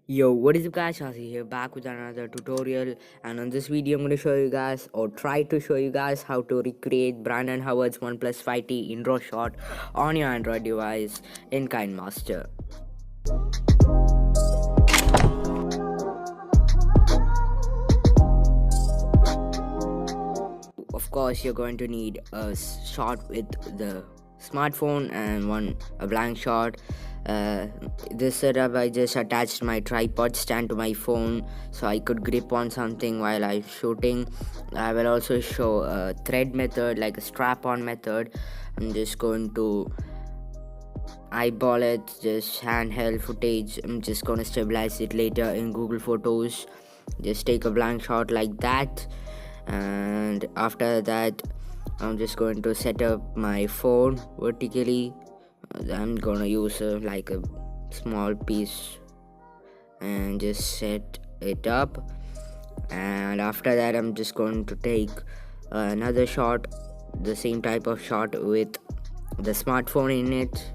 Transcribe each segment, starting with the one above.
Yo, what is up guys, Shasi here back with another tutorial, and on this video I'm going to show you guys or try to show you guys how to recreate Brandon Howard's OnePlus 5T intro shot on your Android device in KineMaster. Of course you're going to need a shot with the smartphone and a blank shot. This setup, I just attached my tripod stand to my phone so I could grip on something while I'm shooting. I will also show a thread method, like a strap-on method. I'm just going to eyeball it, just handheld footage. I'm just gonna stabilize it later in Google Photos. Just take a blank shot like that, and after that I'm just going to set up my phone vertically. I'm gonna use like a small piece and just set it up, and after that I'm just going to take another shot, the same type of shot with the smartphone in it.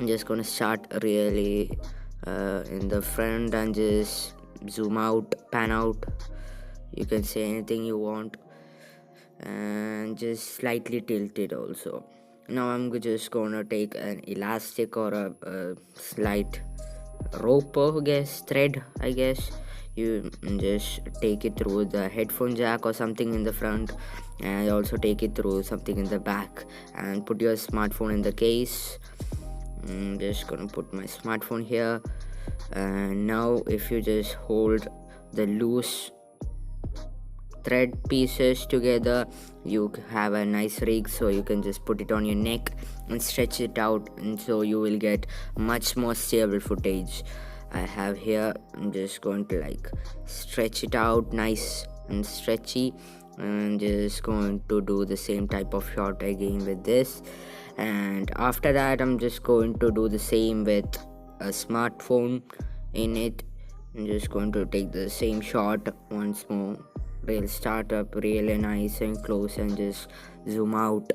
I'm just gonna start really in the front and just zoom out, pan out, you can say anything you want, and just slightly tilt it also. Now I'm just gonna take an elastic or a slight rope, thread, I guess. You just take it through the headphone jack or something in the front, and also take it through something in the back, and put your smartphone in the case. I'm just gonna put my smartphone here, and now if you just hold the loose thread pieces together, you have a nice rig, so you can just put it on your neck and stretch it out, and so you will get much more stable footage. I have here, I'm just going to like stretch it out nice and stretchy, and just going to do the same type of shot again with this. And after that I'm just going to do the same with a smartphone in it. I'm just going to take the same shot once more, real start up really nice and close, and just zoom out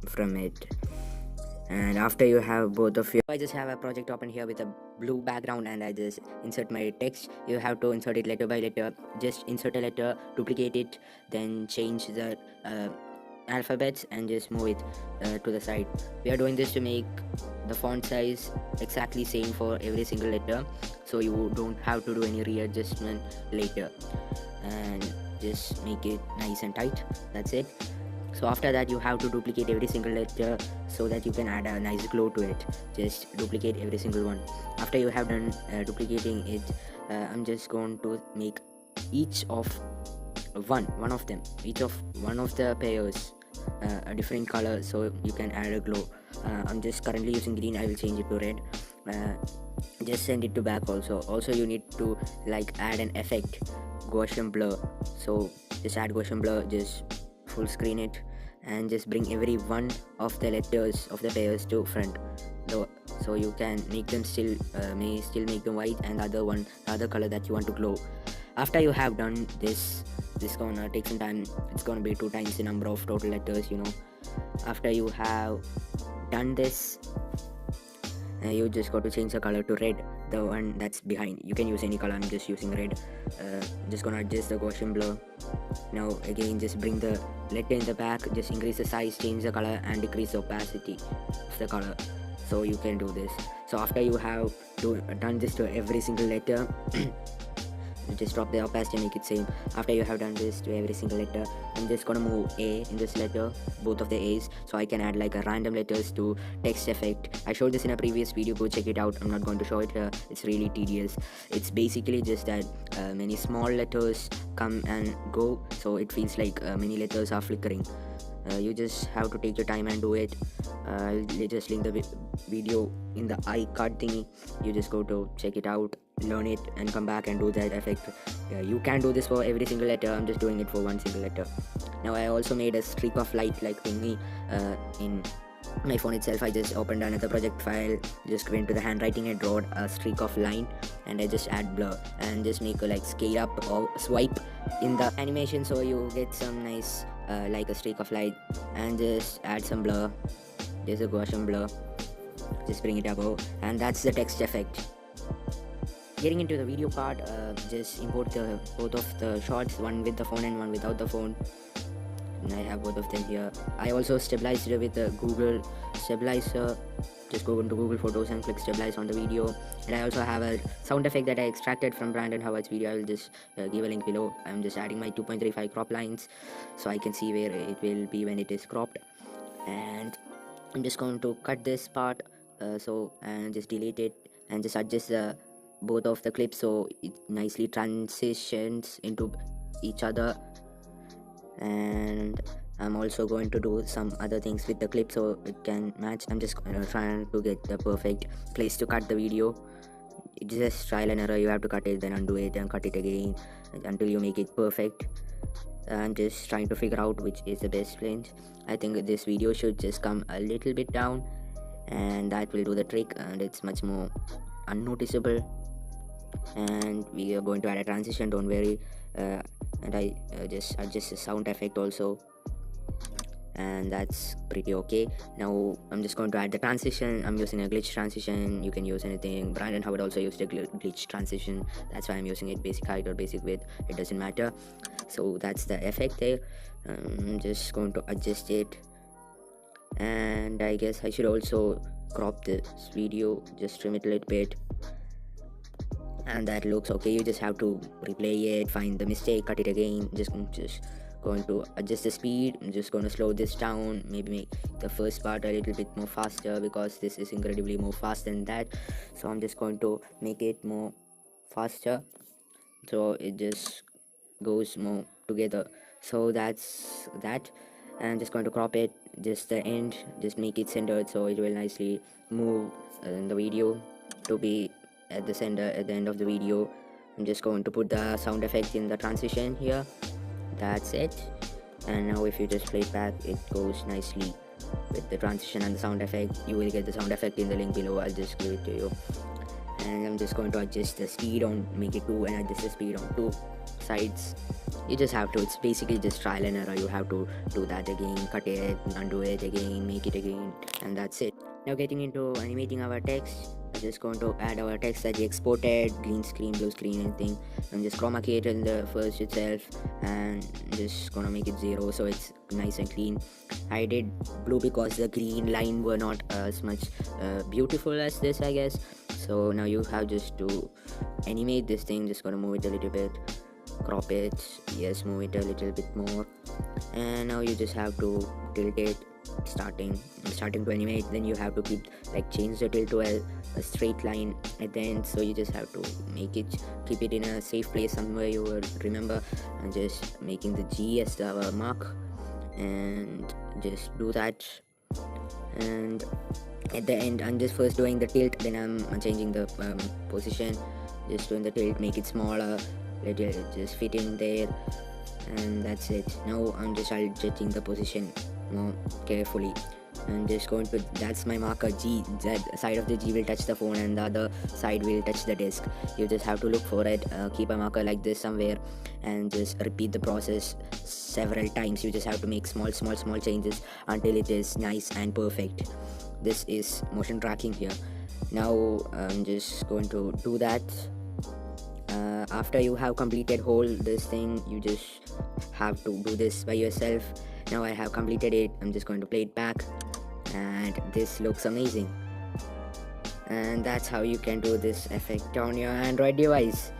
from it. And after you have both of you, I just have a project open here with a blue background, and I just insert my text. You have to insert it letter by letter. Just insert a letter, duplicate it, then change the alphabets and just move it to the side. We are doing this to make the font size exactly same for every single letter, so you don't have to do any readjustment later, and just make it nice and tight. That's it. So after that you have to duplicate every single letter so that you can add a nice glow to it. Just duplicate every single one. After you have done duplicating it, I'm just going to make each of one of them, each of one of the pairs a different color, so you can add a glow. I'm just currently using green, I will change it to red. Just send it to back. Also you need to like add an effect, Gaussian blur. So just add Gaussian blur, just full screen it, and just bring every one of the letters of the pairs to front, so you can make them still make them white, and the other color that you want to glow. After you have done this gonna take some time. It's gonna be 2 times the number of total letters, After you have done this, you just got to change the color to red, the one that's behind. You can use any color, I'm just using red. Just gonna adjust the Gaussian blur. Now again, just bring the letter in the back, just increase the size, change the color, and decrease the opacity of the color, so you can do this. So after you have done this to every single letter, you just drop the opacity and make it same. After you have done this to every single letter, I'm just gonna move A in this letter, both of the A's, so I can add like a random letters to text effect. I showed this in a previous video, go check it out. I'm not going to show it here, it's really tedious. It's basically just that many small letters come and go, so it feels like many letters are flickering. You just have to take your time and do it. I'll just link the video in the iCard thingy. You just go to check it out, learn it, and come back and do that effect. You can do this for every single letter, I'm just doing it for one single letter. Now I also made a streak of light like thingy in my phone itself. I just opened another project file, just went to the handwriting and draw a streak of line, and I just add blur and just make a like scale up or swipe in the animation, so you get some nice like a streak of light, and just add some blur. There's a Gaussian blur, just bring it above, and that's the text effect. getting into the video part, just import both of the shots, one with the phone and one without the phone. And I have both of them here. I also stabilized it with the Google stabilizer. Just go into Google Photos and click stabilize on the video. And I also have a sound effect that I extracted from Brandon Howard's video. I will just give a link below. I'm just adding my 2.35 crop lines so I can see where it will be when it is cropped. And I'm just going to cut this part and just delete it and just adjust both of the clips so it nicely transitions into each other. And I'm also going to do some other things with the clip so it can match. I'm just trying to get the perfect place to cut the video. It's just trial and error. You have to cut it, then undo it, and cut it again until you make it perfect. I'm just trying to figure out which is the best place. I think this video should just come a little bit down, and that will do the trick, and it's much more unnoticeable. And we are going to add a transition, don't worry. And I just adjust the sound effect also, and that's pretty okay. Now I'm just going to add the transition. I'm using a glitch transition. You can use anything. Brandon Howard also used a glitch transition, that's why I'm using it. Basic height or basic width, it doesn't matter. So that's the effect there. I'm just going to adjust it, and I guess I should also crop this video, just trim it a little bit, and that looks okay. You just have to replay it, find the mistake, cut it again. Just going to adjust the speed. I'm just going to slow this down, maybe make the first part a little bit more faster because this is incredibly more fast than that. So I'm just going to make it more faster so it just goes more together. So that's that. And I'm just going to crop it, just the end, just make it centered so it will nicely move in the video to be at the center at the end of the video. I'm just going to put the sound effect in the transition here. That's it. And now if you just play it back, it goes nicely with the transition and the sound effect. You will get the sound effect in the link below. I'll just give it to you. And I'm just going to adjust the speed on, make it 2, and adjust the speed on 2 sides. You just have to, it's basically just trial and error. You have to do that again, cut it, undo it again, make it again, and that's it. Now getting into animating our text, I'm just going to add our text that we exported, green screen, blue screen, anything. I'm just chroma key it in the first itself and just gonna make it 0 so it's nice and clean. I did blue because the green line were not as much beautiful as this, I guess. So now you have just to animate this thing. Just gonna move it a little bit, crop it, yes, move it a little bit more, and now you just have to tilt it, starting to animate. Then you have to change the tilt to a straight line at the end, so you just have to keep it in a safe place somewhere you will remember, and just making the G as our mark, and just do that. And at the end I'm just first doing the tilt, then I'm changing the position, just doing the tilt, make it smaller, let it just fit in there, and that's it. Now I'm just adjusting the position more carefully, and just going to, that's my marker G. That side of the G will touch the phone and the other side will touch the desk. You just have to look for it, keep a marker like this somewhere, and just repeat the process several times. You just have to make small changes until it is nice and perfect. This is motion tracking here. Now I'm just going to do that. After you have completed whole this thing, you just have to do this by yourself. Now I have completed it. I'm just going to play it back, and this looks amazing. And that's how you can do this effect on your Android device.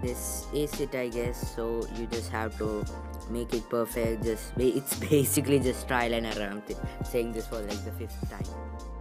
This is it, I guess. So you just have to make it perfect. It's basically just trial and error. I'm saying this for like the 5th time.